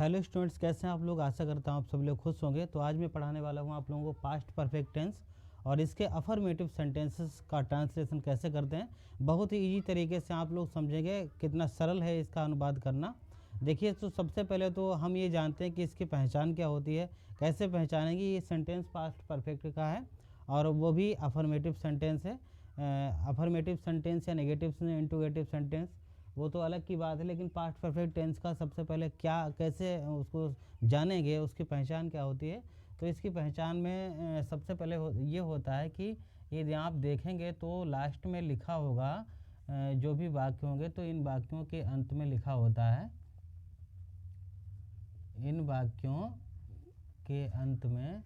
Hello students, कैसे हैं आप लोग। आशा करता हूँ आप सब लोग खुश होंगे। तो आज मैं पढ़ाने वाला हूँ आप लोगों को पास्ट परफेक्ट टेंस और इसके अफर्मेटिव सेंटेंसेस का ट्रांसलेशन कैसे करते हैं। बहुत ही इजी तरीके से आप लोग समझेंगे, कितना सरल है इसका अनुवाद करना। देखिए, तो सबसे पहले तो हम ये जानते हैं कि इसकी पहचान क्या होती है, कैसे पहचानेंगे ये सेंटेंस पास्ट परफेक्ट का है और वो भी अफर्मेटिव सेंटेंस है। अफर्मेटिव सेंटेंस या नेगेटिव इंटरोगेटिव सेंटेंस वो तो अलग की बात है, लेकिन पास्ट परफेक्ट टेंस का सबसे पहले क्या कैसे उसको जानेंगे, उसकी पहचान क्या होती है। तो इसकी पहचान में सबसे पहले ये होता है कि यदि आप देखेंगे तो लास्ट में लिखा होगा, जो भी वाक्य होंगे तो इन वाक्यों के अंत में लिखा होता है, इन वाक्यों के अंत में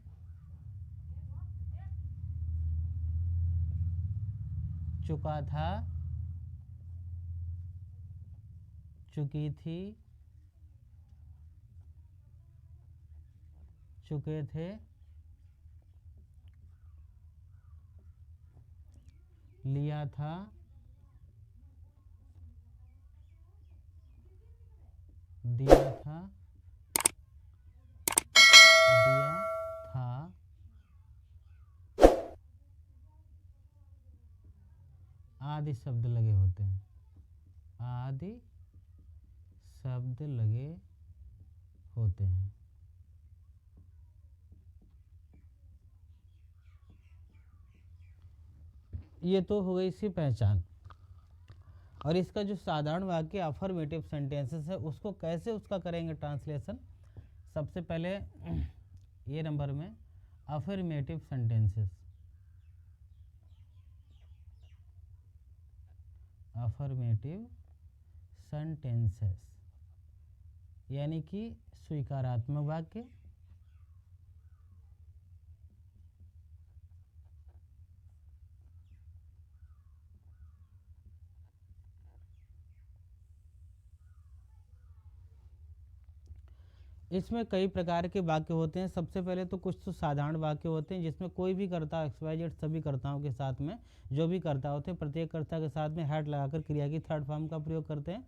चुका था, चुकी थी, चुके थे, लिया था, दिया था, दिया था, आदि शब्द लगे होते हैं, आदि शब्द लगे होते हैं। ये तो हो गई इसकी पहचान। और इसका जो साधारण वाक्य अफर्मेटिव सेंटेंसेस है उसको कैसे उसका करेंगे ट्रांसलेशन। सबसे पहले ये नंबर में अफर्मेटिव सेंटेंसेस, अफर्मेटिव सेंटेंसेस यानी कि स्वीकारात्मक वाक्य, इसमें कई प्रकार के वाक्य होते हैं। सबसे पहले तो कुछ तो साधारण वाक्य होते हैं जिसमें कोई भी कर्ता XYZ सभी कर्ताओं के साथ में जो भी कर्ता होते हैं प्रत्येक कर्ता के साथ में हैड लगाकर क्रिया की थर्ड फॉर्म का प्रयोग करते हैं।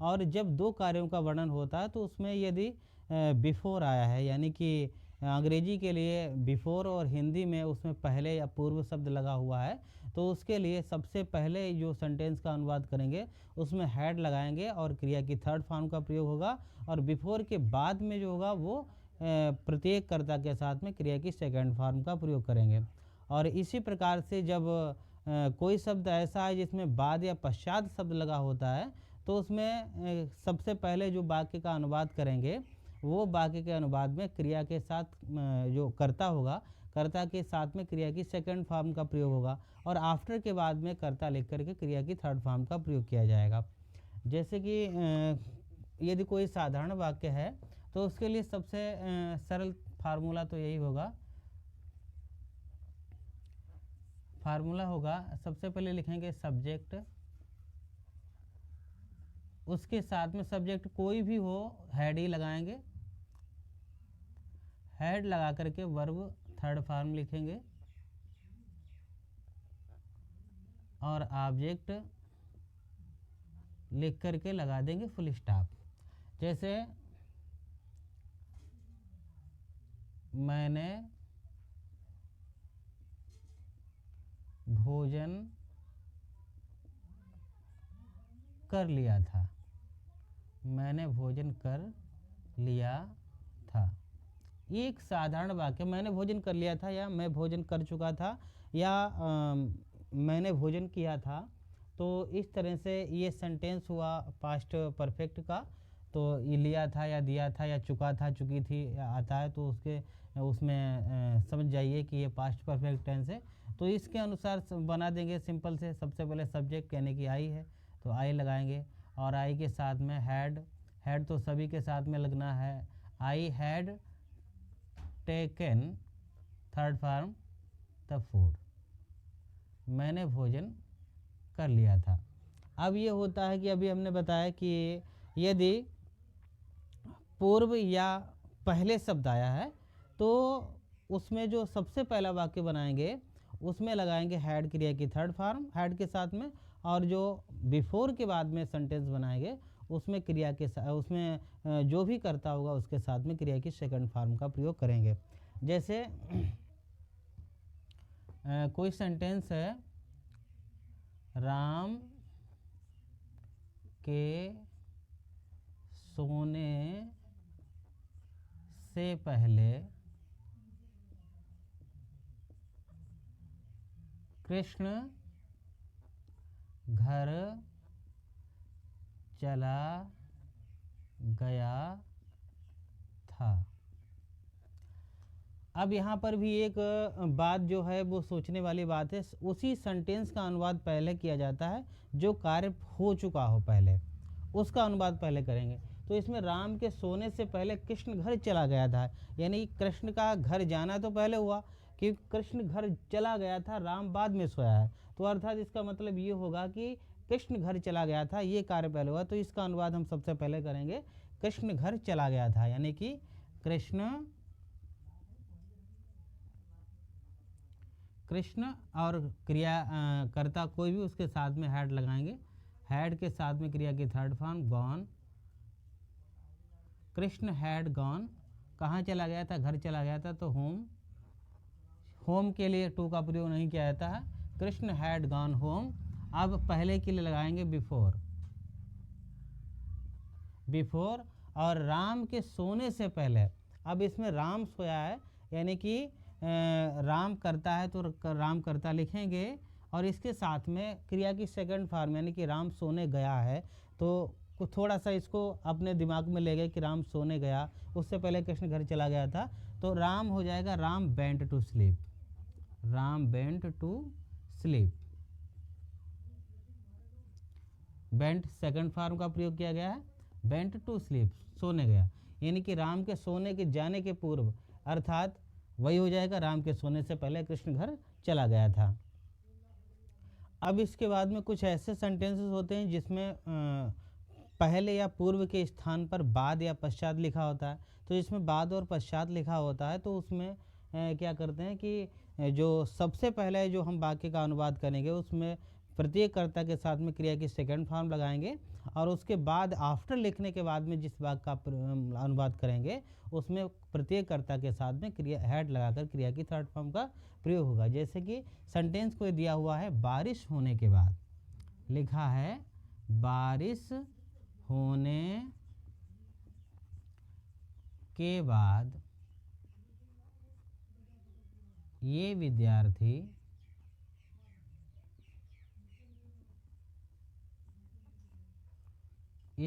और जब दो कार्यों का वर्णन होता है तो उसमें यदि बिफोर आया है, यानी कि अंग्रेजी के लिए बिफोर और हिंदी में उसमें पहले या पूर्व शब्द लगा हुआ है, तो उसके लिए सबसे पहले जो सेंटेंस का अनुवाद करेंगे उसमें हैड लगाएंगे और क्रिया की थर्ड फॉर्म का प्रयोग होगा। और बिफोर के बाद में जो होगा वो प्रत्येक कर्ता के साथ में क्रिया की सेकंड फॉर्म का प्रयोग करेंगे। और इसी प्रकार से जब कोई शब्द ऐसा है जिसमें बाद या पश्चात शब्द लगा होता है तो उसमें सबसे पहले जो वाक्य का अनुवाद करेंगे वो वाक्य के अनुवाद में क्रिया के साथ जो कर्ता होगा, कर्ता के साथ में क्रिया की सेकंड फॉर्म का प्रयोग होगा और आफ्टर के बाद में कर्ता लिख करके क्रिया की थर्ड फॉर्म का प्रयोग किया जाएगा। जैसे कि यदि कोई साधारण वाक्य है तो उसके लिए सबसे सरल फार्मूला तो यही होगा, फार्मूला होगा सबसे पहले लिखेंगे सब्जेक्ट, उसके साथ में सब्जेक्ट कोई भी हो हैड ही लगाएंगे, हैड लगा करके वर्ब थर्ड फॉर्म लिखेंगे और ऑब्जेक्ट लिख करके लगा देंगे फुल स्टॉप। जैसे मैंने भोजन कर लिया था, मैंने भोजन कर लिया था। ये एक साधारण वाक्य, मैंने भोजन कर लिया था या मैं भोजन कर चुका था या मैंने भोजन किया था। तो इस तरह से ये सेंटेंस हुआ पास्ट परफेक्ट का। तो ये लिया था या दिया था या चुका था, चुकी थी आता है तो उसमें समझ जाइए कि ये पास्ट परफेक्ट टेंस है। तो इसके अनुसार बना देंगे सिंपल से। सबसे पहले सब्जेक्ट यानी कि आई है तो आई लगाएंगे और आई के साथ में हैड, हैड तो सभी के साथ में लगना है, I had taken third form the food, मैंने भोजन कर लिया था। अब ये होता है कि अभी हमने बताया कि यदि पूर्व या पहले शब्द आया है तो उसमें जो सबसे पहला वाक्य बनाएंगे उसमें लगाएंगे हैड क्रिया की थर्ड फॉर्म हैड के साथ में, और जो बिफोर के बाद में सेंटेंस बनाएंगे उसमें क्रिया के साथ उसमें जो भी करता होगा उसके साथ में क्रिया की सेकंड फॉर्म का प्रयोग करेंगे। जैसे कोई सेंटेंस है, राम के सोने से पहले कृष्ण घर चला गया था। अब यहाँ पर भी एक बात जो है वो सोचने वाली बात है, उसी सेंटेंस का अनुवाद पहले किया जाता है जो कार्य हो चुका हो पहले, उसका अनुवाद पहले करेंगे। तो इसमें राम के सोने से पहले कृष्ण घर चला गया था, यानी कृष्ण का घर जाना तो पहले हुआ कि कृष्ण घर चला गया था, राम बाद में सोया है। तो अर्थात इसका मतलब ये होगा कि कृष्ण घर चला गया था, ये कार्य पहले हुआ। तो इसका अनुवाद हम सबसे पहले करेंगे, कृष्ण घर चला गया था, यानी कि कृष्ण और क्रिया कर्ता कोई भी उसके साथ में हैड लगाएंगे। हैड के साथ में क्रिया की third form gone. Krishna had gone, कहाँ चला गया था? घर चला गया था, तो होम। होम के लिए टू का प्रयोग नहीं किया जाता है। Krishna had gone home. अब पहले के लिए लगाएंगे बिफोर। बिफोर और राम के सोने से पहले। अब इसमें राम सोया है, यानी कि राम करता है तो राम करता लिखेंगे और इसके साथ में क्रिया की सेकंड फॉर्म, यानी कि राम सोने गया है, तो थोड़ा सा इसको अपने दिमाग में ले गए कि राम सोने गया, उससे पहले कृष्ण घर चला गया था, तो राम हो जाएगा Ram went to sleep. Ram went to sleep. Went second form का प्रयोग किया गया है, वेंट टू स्लीप, सोने गया, यानी कि राम के सोने के जाने के पूर्व, अर्थात वही हो जाएगा राम के सोने से पहले कृष्ण घर चला गया था। अब इसके बाद में कुछ ऐसे सेंटेंसेस होते हैं जिसमें पहले या पूर्व के स्थान पर बाद या पश्चात लिखा होता है। तो इसमें बाद और पश्चात लिखा होता है, तो उसमें क्या करते हैं कि जो सबसे पहले जो हम वाक्य का अनुवाद करेंगे उसमें प्रत्येक कर्ता के साथ में क्रिया की सेकंड फॉर्म लगाएंगे और उसके बाद आफ्टर लिखने के बाद में जिस वाक्य का अनुवाद करेंगे उसमें प्रत्येक कर्ता के साथ में क्रिया हैड लगाकर क्रिया की थर्ड फॉर्म का प्रयोग होगा। जैसे कि सेंटेंस को दिया हुआ है, बारिश होने के बाद, लिखा है बारिश होने के बाद ये विद्यार्थी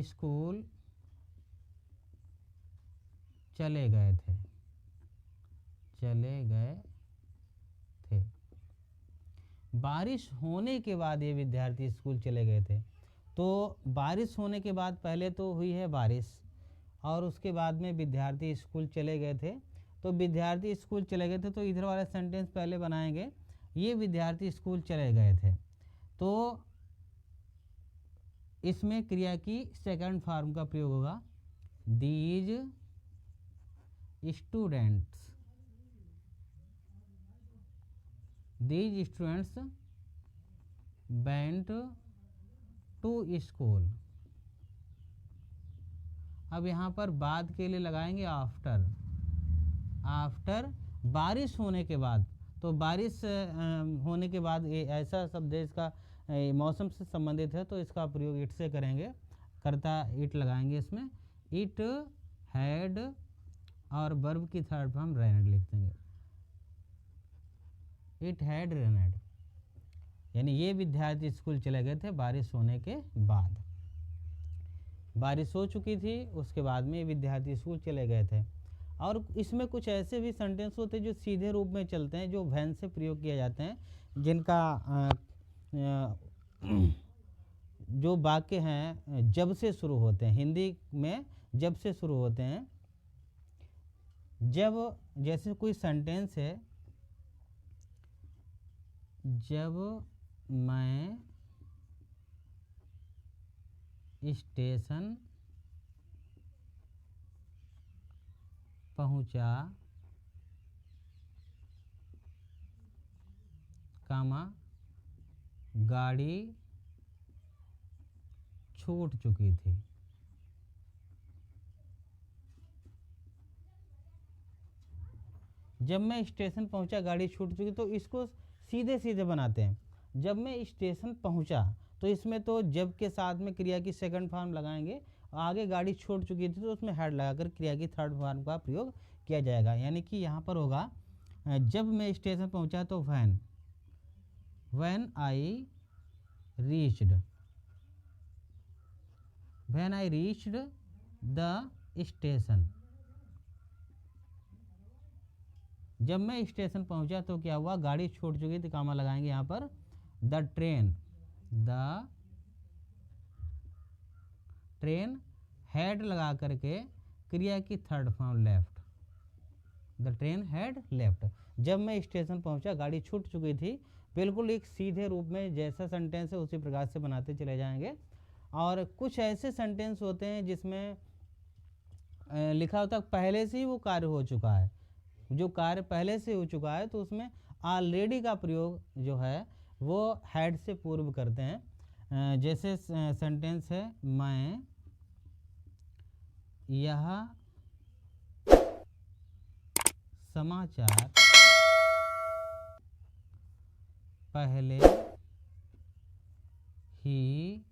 स्कूल चले गए थे। बारिश होने के बाद ये विद्यार्थी स्कूल चले गए थे। तो बारिश होने के बाद पहले तो हुई है बारिश और उसके बाद में विद्यार्थी स्कूल चले गए थे। तो विद्यार्थी स्कूल चले गए थे, तो इधर वाला सेंटेंस पहले बनाएंगे, ये विद्यार्थी स्कूल चले गए थे। तो इसमें क्रिया की सेकंड फॉर्म का प्रयोग होगा, these students went to school. अब यहाँ पर बाद के लिए लगाएंगे आफ्टर। बारिश होने के बाद, तो बारिश होने के बाद ये ऐसा शब्द है, इसका मौसम से संबंधित है, तो इसका प्रयोग इट से करेंगे, कर्ता इट लगाएंगे इसमें। इट हैड और वर्ब की थर्ड फॉर्म रेनेड लिख देंगे। इट हैड रेनेड, यानी ये विद्यार्थी स्कूल चले गए थे बारिश होने के बाद। बारिश हो चुकी थी, उसके बाद में विद्यार्थी स्कूल चले गए थे। और इसमें कुछ ऐसे भी सेंटेंस होते हैं जो सीधे रूप में चलते हैं, जो वैन से प्रयोग किए जाते हैं, जिनका जो वाक्य हैं जब से शुरू होते हैं। हिंदी में जब से शुरू होते हैं। जब, जैसे कोई सेंटेंस है, जब मैं स्टेशन पहुंचा, गाड़ी छूट चुकी थी। जब मैं स्टेशन पहुंचा गाड़ी छूट चुकी, तो इसको सीधे सीधे बनाते हैं। जब मैं स्टेशन पहुंचा, तो इसमें तो जब के साथ में क्रिया की सेकंड फॉर्म लगाएंगे, आगे गाड़ी छूट चुकी थी तो उसमें हैड लगाकर क्रिया की थर्ड फॉर्म का प्रयोग किया जाएगा। यानी कि यहाँ पर होगा जब मैं स्टेशन पहुंचा तो when I reached the station. जब मैं स्टेशन पहुंचा तो क्या हुआ, गाड़ी छूट चुकी थी, कामा लगाएंगे यहाँ पर द ट्रेन हैड लगा करके क्रिया की third form left, the train had left. जब मैं स्टेशन पहुंचा गाड़ी छूट चुकी थी, बिल्कुल एक सीधे रूप में जैसा सेंटेंस है उसी प्रकार से बनाते चले जाएंगे। और कुछ ऐसे सेंटेंस होते हैं जिसमें लिखा होता है पहले से ही वो कार्य हो चुका है, जो कार्य पहले से हो चुका है तो उसमें ऑलरेडी का प्रयोग जो है वो हैड से पूर्व करते हैं। जैसे सेंटेंस है मैं यह समाचार पहले ही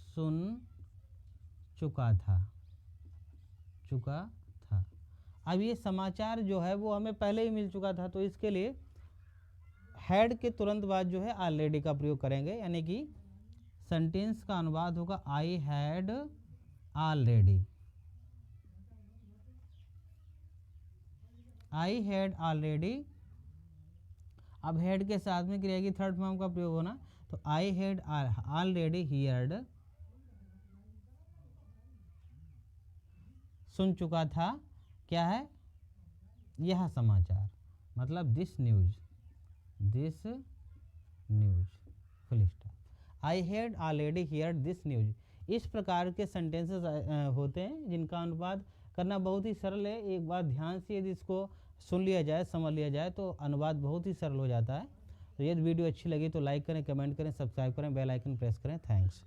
सुन चुका था। अब ये समाचार जो है वो हमें पहले ही मिल चुका था, तो इसके लिए हैड के तुरंत बाद जो है ऑलरेडी का प्रयोग करेंगे। यानी कि सेंटेंस का अनुवाद होगा आई हैड ऑलरेडी। अब हेड के साथ में क्रिया की थर्ड फॉर्म का प्रयोग होना, तो आई हैड ऑलरेडी हियर्ड, सुन चुका था क्या है, यह समाचार, मतलब this news, full stop. I had already heard this news. इस प्रकार के सेंटेंसेस होते हैं जिनका अनुवाद करना बहुत ही सरल है। एक बार ध्यान से यदि इसको सुन लिया जाए, समझ लिया जाए, तो अनुवाद बहुत ही सरल हो जाता है। तो यदि वीडियो अच्छी लगी तो लाइक करें, कमेंट करें, सब्सक्राइब करें, बेल आइकन प्रेस करें। थैंक्स।